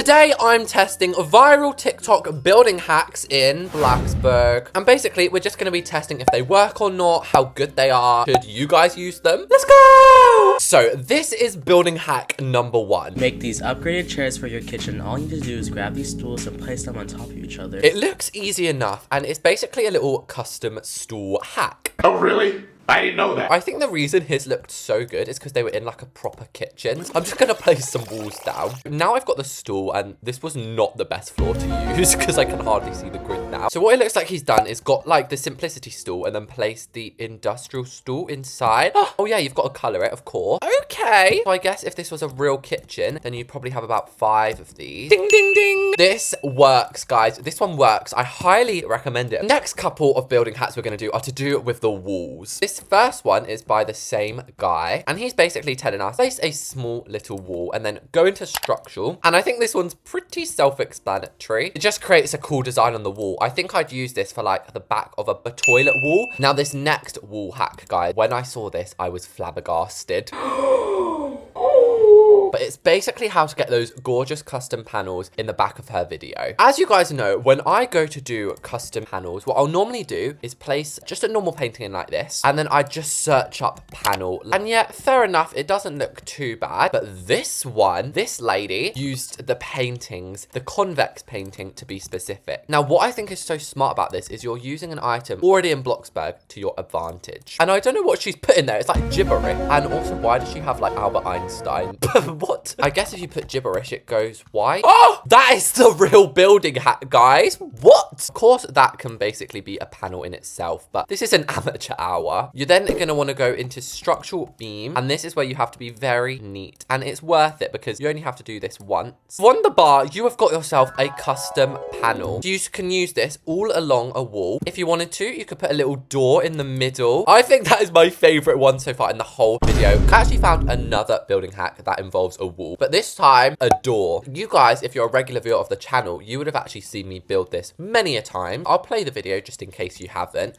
Today I'm testing viral TikTok building hacks in Bloxburg. And basically we're just going to be testing if they work or not, how good they are. Should you guys use them? Let's go! So this is building hack number 1. Make these upgraded chairs for your kitchen. All you need to do is grab these stools and place them on top of each other. It looks easy enough, and it's basically a little custom stool hack. Oh, really? I didn't know that. I think the reason his looked so good is because they were in like a proper kitchen. I'm just gonna place some walls down. Now I've got the stool, and this was not the best floor to use because I can hardly see the grid now. So what it looks like he's done is got like the simplicity stool and then placed the industrial stool inside. Oh yeah, you've got to color it, of course. Okay. So I guess if this was a real kitchen, then you'd probably have about 5 of these. Ding, ding, ding. This works, guys. This one works. I highly recommend it. Next couple of building hacks we're gonna do are to do with the walls. This first one is by the same guy, and he's basically telling us place a small little wall and then go into structural. And I think this one's pretty self-explanatory. It just creates a cool design on the wall. I think I'd use this for like the back of a toilet wall. Now this next wall hack, guys, when I saw this, I was flabbergasted. But it's basically how to get those gorgeous custom panels in the back of her video. As you guys know, when I go to do custom panels, what I'll normally do is place just a normal painting in like this, and then I just search up panel. And yeah, fair enough, it doesn't look too bad. But this one, this lady used the paintings, the convex painting to be specific. Now, what I think is so smart about this is you're using an item already in Bloxburg to your advantage. And I don't know what she's put in there. It's like gibberish. And also, why does she have like Albert Einstein? What? I guess if you put gibberish, it goes white. Oh, that is the real building hack, guys. What? Of course, that can basically be a panel in itself, but this is an amateur hour. You're then going to want to go into structural beam, and this is where you have to be very neat, and it's worth it because you only have to do this once. Wonderbar, you have got yourself a custom panel. You can use this all along a wall. If you wanted to, you could put a little door in the middle. I think that is my favorite one so far in the whole video. I actually found another building hack that involves a wall, but this time a door. You guys, if you're a regular viewer of the channel, you would have actually seen me build this many a time. I'll play the video just in case you haven't.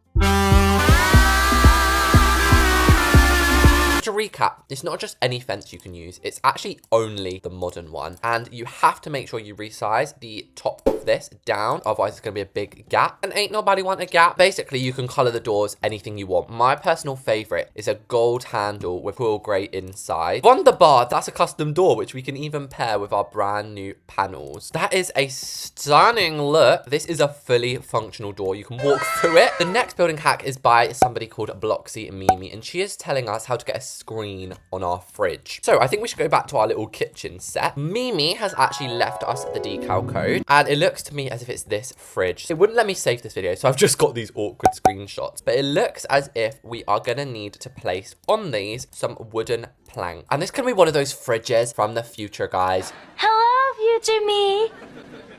To recap, it's not just any fence you can use, it's actually only the modern one, and you have to make sure you resize the top of this down, otherwise it's gonna be a big gap, and ain't nobody want a gap. Basically, you can color the doors anything you want. My personal favorite is a gold handle with cool gray inside. Wonderbar, that's a custom door which we can even pair with our brand new panels. That is a stunning look. This is a fully functional door. You can walk through it. The next building hack is by somebody called Bloxy Mimi, and she is telling us how to get a screen on our fridge. So I think we should go back to our little kitchen set. Mimi has actually left us the decal code, and it looks to me as if it's this fridge. It wouldn't let me save this video, so I've just got these awkward screenshots, but it looks as if we are gonna need to place on these some wooden plank. And this can be one of those fridges from the future, guys. Hello, future me.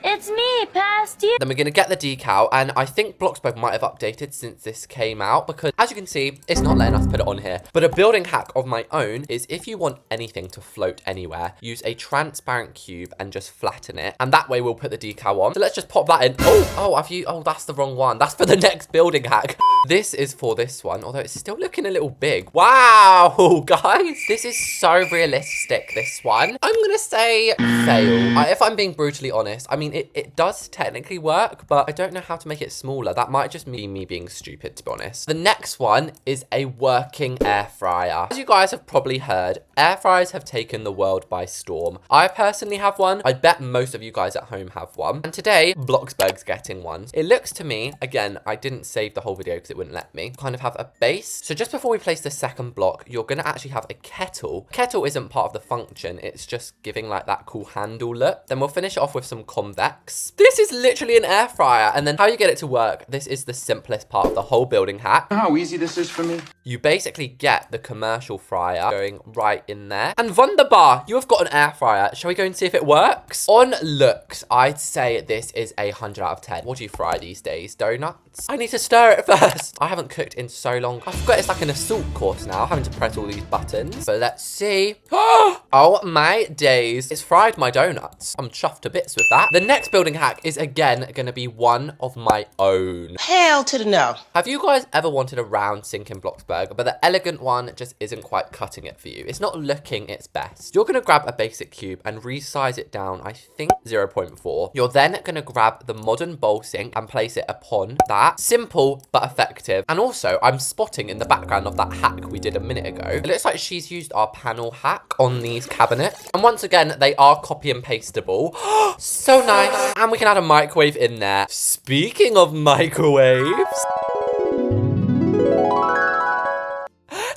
It's me, past you. Then we're going to get the decal, and I think Bloxburg might have updated since this came out, because as you can see, it's not letting us put it on here. But a building hack of my own is if you want anything to float anywhere, use a transparent cube and just flatten it, and that way we'll put the decal on. So let's just pop that in. Oh, that's the wrong one. That's for the next building hack. This is for this one, although it's still looking a little big. Wow, guys, this is so realistic, this one. I'm going to say fail. If I'm being brutally honest, I mean, it does technically work, but I don't know how to make it smaller. That might just be me being stupid, to be honest. The next one is a working air fryer. As you guys have probably heard, air fryers have taken the world by storm. I personally have one. I bet most of you guys at home have one. And today, Bloxburg's getting one. It looks to me, again, I didn't save the whole video because it wouldn't let me, kind of have a base. So just before we place the second block, you're going to actually have a kettle. Kettle isn't part of the function. It's just giving like that cool handle look. Then we'll finish it off with some convex. This is literally an air fryer, and then how you get it to work, this is the simplest part of the whole building hack. How easy this is for me. You basically get the commercial fryer going right in there. And wunderbar, you have got an air fryer. Shall we go and see if it works? On looks, I'd say this is a 100 out of 10. What do you fry these days? Donuts? I need to stir it first. I haven't cooked in so long. I forgot it's like an assault course now, having to press all these buttons. But let's see. Oh my days. It's fried my donuts. I'm chuffed to bits with that. The next building hack is again going to be one of my own. Hell to the no. Have you guys ever wanted a round sink in Bloxburg, but the elegant one just isn't quite cutting it for you? It's not looking its best. You're going to grab a basic cube and resize it down, I think 0.4. You're then going to grab the modern bowl sink and place it upon that. Simple but effective. And also, I'm spotting in the background of that hack we did a minute ago, it looks like she's used our panel hack on these cabinets. And once again, they are copy and pastable. So nice. And we can add a microwave in there. Speaking of microwaves,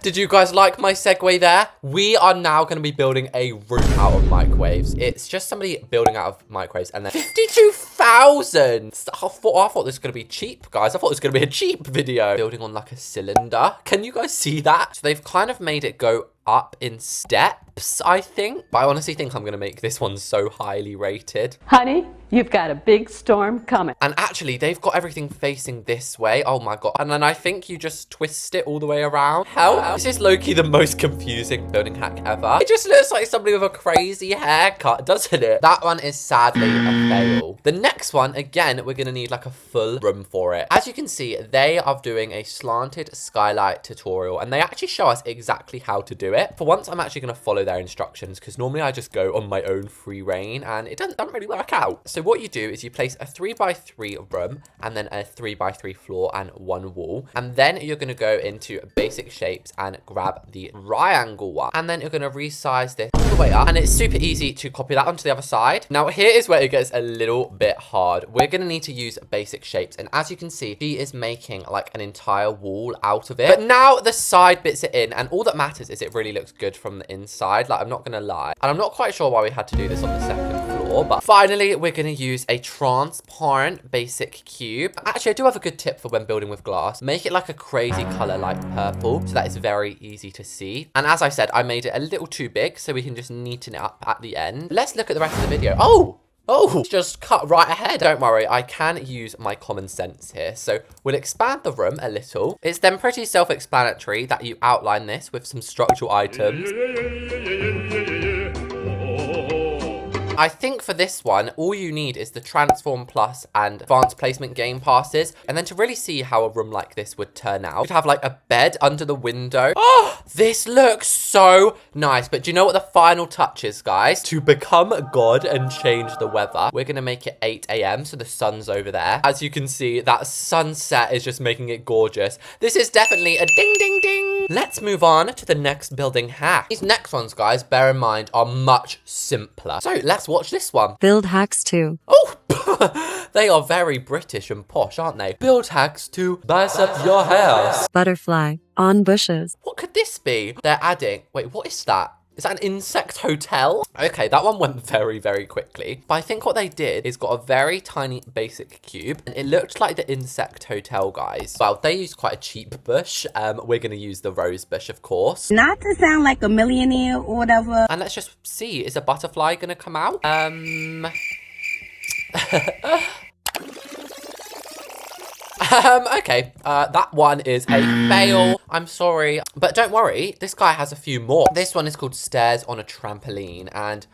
did you guys like my segue there? We are now going to be building a room out of microwaves. It's just somebody building out of microwaves and then 52,000. I thought this was going to be cheap, guys. I thought it was going to be a cheap video. Building on like a cylinder. Can you guys see that? So they've kind of made it go up in steps, I think. But I honestly think I'm going to make this one so highly rated. Honey, you've got a big storm coming. And actually, they've got everything facing this way. Oh my god. And then I think you just twist it all the way around. Hell, this is low-key the most confusing building hack ever. It just looks like somebody with a crazy haircut, doesn't it? That one is sadly a fail. The next one, again, we're going to need like a full room for it. As you can see, they are doing a slanted skylight tutorial, and they actually show us exactly how to do it. For once, I'm actually going to follow their instructions because normally I just go on my own free reign and it doesn't really work out. So what you do is you place a 3x3 room and then a 3x3 floor and one wall. And then you're going to go into basic shapes and grab the triangle one. And then you're going to resize this all the way up. And it's super easy to copy that onto the other side. Now, here is where it gets a little bit hard. We're going to need to use basic shapes. And as you can see, she is making like an entire wall out of it. But now the side bits it in, and all that matters is it really looks good from the inside. Like, I'm not gonna lie, and I'm not quite sure why we had to do this on the second floor, but finally we're gonna use a transparent basic cube. Actually, I do have a good tip for when building with glass. Make it like a crazy color like purple, so that is very easy to see. And as I said, I made it a little too big, so we can just neaten it up at the end. Let's look at the rest of the video. Oh, just cut right ahead. Don't worry, I can use my common sense here. So we'll expand the room a little. It's then pretty self-explanatory that you outline this with some structural items. I think for this one, all you need is the Transform Plus and Advanced Placement Game Passes. And then to really see how a room like this would turn out, you'd have like a bed under the window. Oh, this looks so nice. But do you know what the final touch is, guys? To become a god and change the weather, we're going to make it 8 a.m. so the sun's over there. As you can see, that sunset is just making it gorgeous. This is definitely a ding, ding, ding. Let's move on to the next building hack. These next ones, guys, bear in mind, are much simpler. So let's watch this one. Build hacks 2. Oh, they are very British and posh, aren't they? Build hacks to bicep your house. Butterfly on bushes. What could this be? They're adding, wait, what is that? Is that an insect hotel? Okay, that one went very, very quickly. But I think what they did is got a very tiny basic cube. And it looked like the insect hotel, guys. Well, they used quite a cheap bush. We're going to use the rose bush, of course. Not to sound like a millionaire or whatever. And let's just see, is a butterfly going to come out? Okay, that one is a fail. I'm sorry, but don't worry, this guy has a few more. This one is called Stairs on a Trampoline, and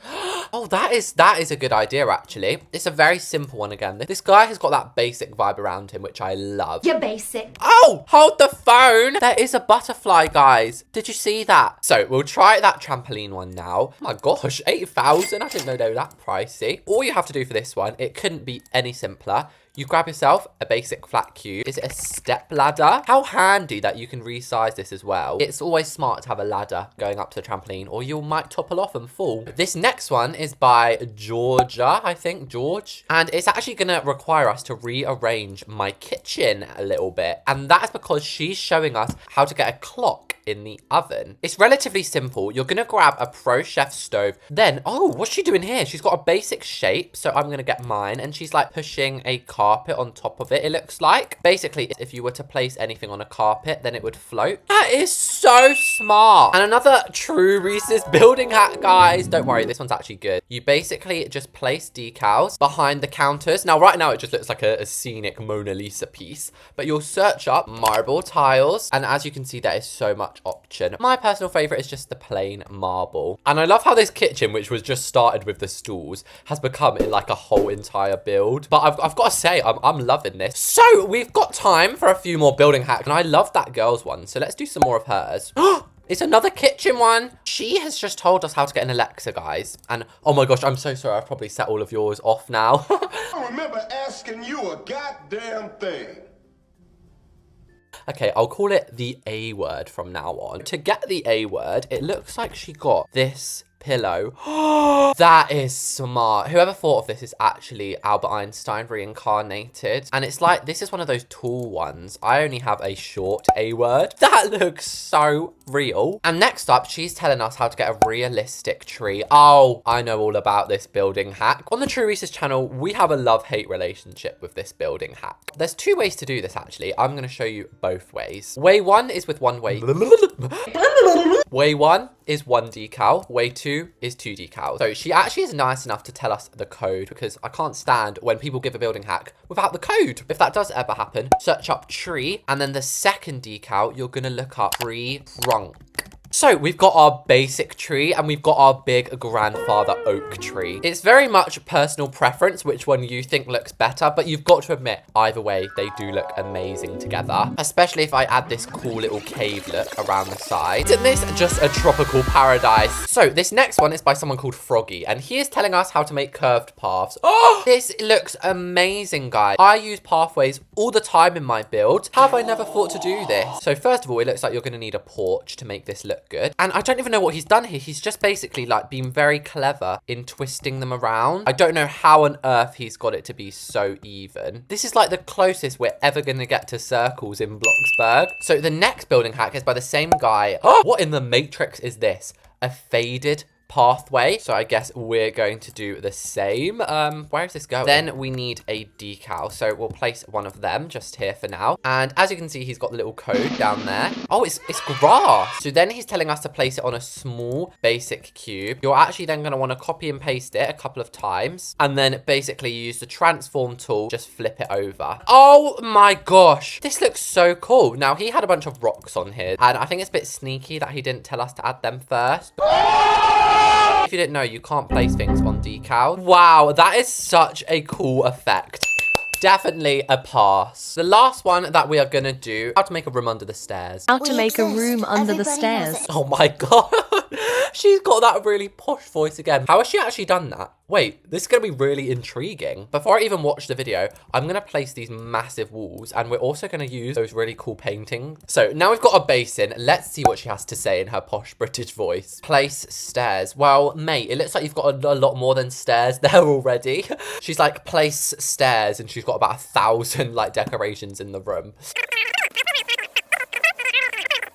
oh, that is a good idea, actually. It's a very simple one again. This guy has got that basic vibe around him, which I love. You're basic. Oh, hold the phone. There is a butterfly, guys. Did you see that? So we'll try that trampoline one now. Oh my gosh, 8,000. I didn't know they were that pricey. All you have to do for this one, it couldn't be any simpler. You grab yourself a basic flat cube. Is it a step ladder? How handy that you can resize this as well. It's always smart to have a ladder going up to the trampoline, or you might topple off and fall. This next one is by Georgia, I think, George. And it's actually gonna require us to rearrange my kitchen a little bit. And that is because she's showing us how to get a clock in the oven. It's relatively simple. You're gonna grab a Pro Chef stove. Then, oh, what's she doing here? She's got a basic shape, so I'm gonna get mine. And she's like pushing a carpet on top of it, it looks like. Basically, if you were to place anything on a carpet, then it would float. That is so smart. And another true Reese's building hack, guys. Don't worry, this one's actually good. You basically just place decals behind the counters. Now, right now, it just looks like a scenic Mona Lisa piece. But you'll search up marble tiles. And as you can see, there is so much much option. My personal favorite is just the plain marble. And I love how this kitchen, which was just started with the stools, has become in like a whole entire build. But I've got to say, I'm loving this. So we've got time for a few more building hacks. And I love that girl's one. So let's do some more of hers. It's another kitchen one. She has just told us how to get an Alexa, guys. And oh my gosh, I'm so sorry. I've probably set all of yours off now. I don't remember asking you a goddamn thing. Okay, I'll call it the A word from now on. To get the A word, it looks like she got this pillow. That is smart. Whoever thought of this is actually Albert Einstein reincarnated. And it's like, this is one of those tall ones. I only have a short A word. That looks so real. And next up, she's telling us how to get a realistic tree. Oh, I know all about this building hack. On the True Reese's channel, we have a love-hate relationship with this building hack. There's two ways to do this, actually. I'm going to show you both ways. Way one is with one way. Way one is one decal. Way two is two decals. So she actually is nice enough to tell us the code, because I can't stand when people give a building hack without the code. If that does ever happen, search up tree, and then the second decal, you're gonna look up tree trunk. So we've got our basic tree and we've got our big grandfather oak tree. It's very much personal preference which one you think looks better, but you've got to admit, either way, they do look amazing together. Especially if I add this cool little cave look around the side. Isn't this just a tropical paradise? So this next one is by someone called Froggy, and he is telling us how to make curved paths. Oh, this looks amazing, guys. I use pathways all the time in my build. How have I never thought to do this? So first of all, it looks like you're gonna need a porch to make this look good. And I don't even know what he's done here. He's just basically like been very clever in twisting them around. I don't know how on earth he's got it to be so even. This is like the closest we're ever going to get to circles in Bloxburg. So the next building hack is by the same guy. Oh, what in the Matrix is this? A faded pathway. So I guess we're going to do the same. Where is this going? Then we need a decal. So we'll place one of them just here for now. And as you can see, he's got the little code down there. Oh, it's grass. So then he's telling us to place it on a small basic cube. You're actually then going to want to copy and paste it a couple of times. And then basically use the transform tool, just flip it over. Oh my gosh. This looks so cool. Now he had a bunch of rocks on here. And I think it's a bit sneaky that he didn't tell us to add them first. If you didn't know, you can't place things on decal. Wow, that is such a cool effect. Definitely a pass. The last one that we are gonna do, how to make a room under the stairs. How to make a room under the stairs. Oh my god. She's got that really posh voice again. How has she actually done that? Wait, this is going to be really intriguing. Before I even watch the video, I'm going to place these massive walls, and we're also going to use those really cool paintings. So now we've got a basin. Let's see what she has to say in her posh British voice. Place stairs. Well, mate, it looks like you've got a lot more than stairs there already. She's like, place stairs, and she's got about 1,000 like decorations in the room.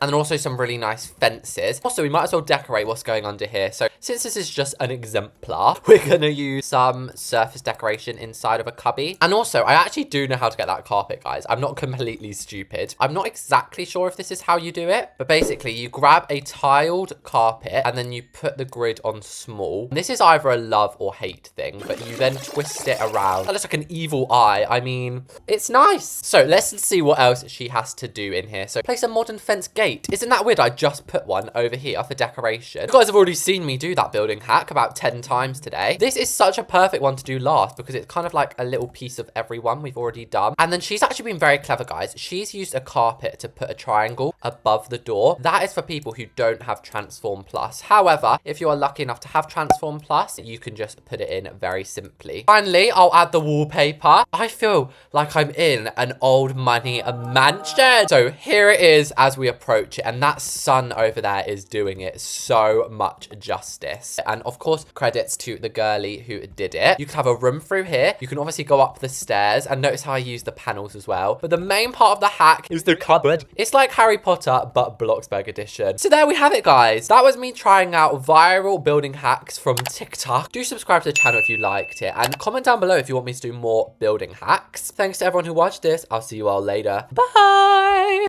And then also some really nice fences. Also, we might as well decorate what's going under here. So since this is just an exemplar, we're going to use some surface decoration inside of a cubby. And also, I actually do know how to get that carpet, guys. I'm not completely stupid. I'm not exactly sure if this is how you do it. But basically, you grab a tiled carpet and then you put the grid on small. And this is either a love or hate thing, but you then twist it around. That looks like an evil eye. I mean, it's nice. So let's see what else she has to do in here. So place a modern fence gate. Isn't that weird? I just put one over here for decoration. You guys have already seen me do that building hack about 10 times today. This is such a perfect one to do last because it's kind of like a little piece of every one we've already done. And then she's actually been very clever, guys. She's used a carpet to put a triangle above the door. That is for people who don't have Transform Plus. However, if you are lucky enough to have Transform Plus, you can just put it in very simply. Finally, I'll add the wallpaper. I feel like I'm in an old money mansion. So here it is as we approach it, and that sun over there is doing it so much justice. And of course, credits to the girly who did it. You can have a room through here. You can obviously go up the stairs, and notice how I use the panels as well. But the main part of the hack is the cupboard. It's like Harry Potter, but Bloxburg edition. So there we have it, guys. That was me trying out viral building hacks from TikTok. Do subscribe to the channel if you liked it, and comment down below if you want me to do more building hacks. Thanks to everyone who watched this. I'll see you all later. Bye!